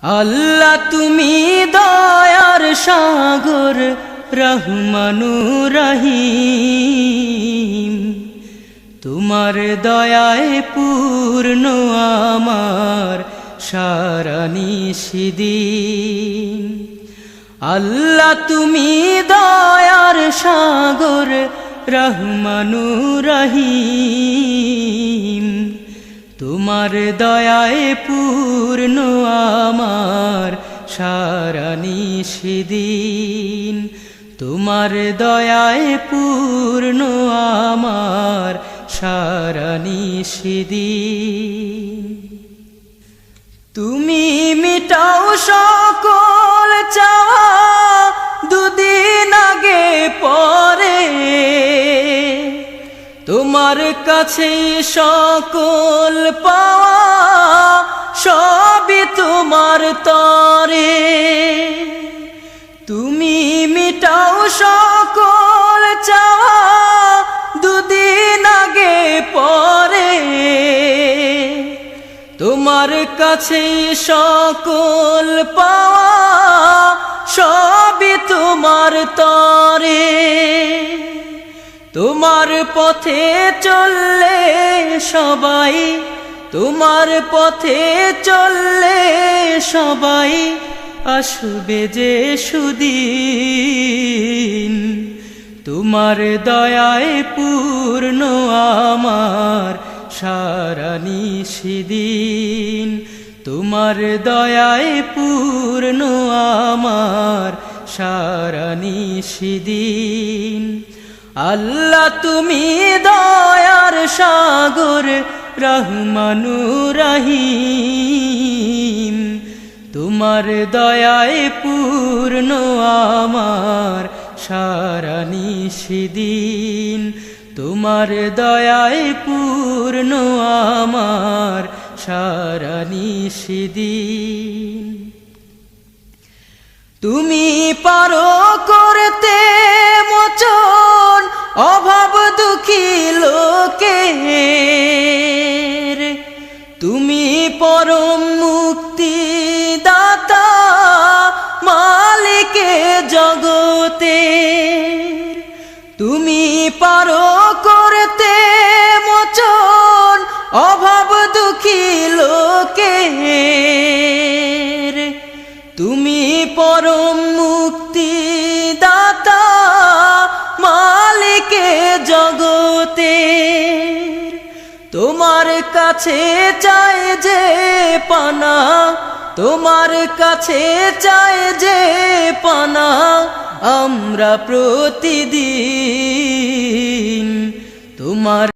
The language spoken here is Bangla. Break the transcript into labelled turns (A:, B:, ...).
A: আল্লাহ তুমি দয়ার সাগর রহমানুর রহিম, তোমার দয়ায় পূর্ণ আমার সারা নিশিদিন। আল্লাহ তুমি দয়ার সাগর রহমানুর রহিম, তোমার দয়ায় পূর্ণ আমার সারা নিশিদিন। তোমার দয়ায় পূর্ণ আমার সারা নিশিদিন। তুমি মিটাও সকল চাওয়া দুদিন আগে পরে, তোমার কাছে সকল পাওয়া সবই তোমার তরে। তুমি মিটাও সকল চাওয়া দুদিন আগে পরে, তোমার কাছে সকল পাওয়া সবই তোমার তরে। তোমার পথে চললে সবাই, তোমার পথে চললে সবাই আসবে যে সুদিন। তোমার দয়ায় পূর্ণ আমার সারা নিশিদিন। তোমার দয়ায় পূর্ণ আমার সারা নিশিদিন। আল্লাহ তুমি দয়ার সাগর রহমানুর রহিম, তোমার দয়ায় পূর্ণ আমার সারা নিশিদিন। তোমার দয়ায় পূর্ণ আমার সারা নিশিদিন। তুমি পারো করতে মোচন অভাব দুঃখী লোকের, তুমি পরম মুক্তি দাতা মালিকে জগতের। তুমি পারো করতে মোচন অভাব দুঃখী লোকের, তুমি পরম মুক্তি দাতা মালিকে জগতের। তোমার কাছে চাই যে পানা, তোমার কাছে চাই যে পানা আমরা প্রতিদিন। তোমার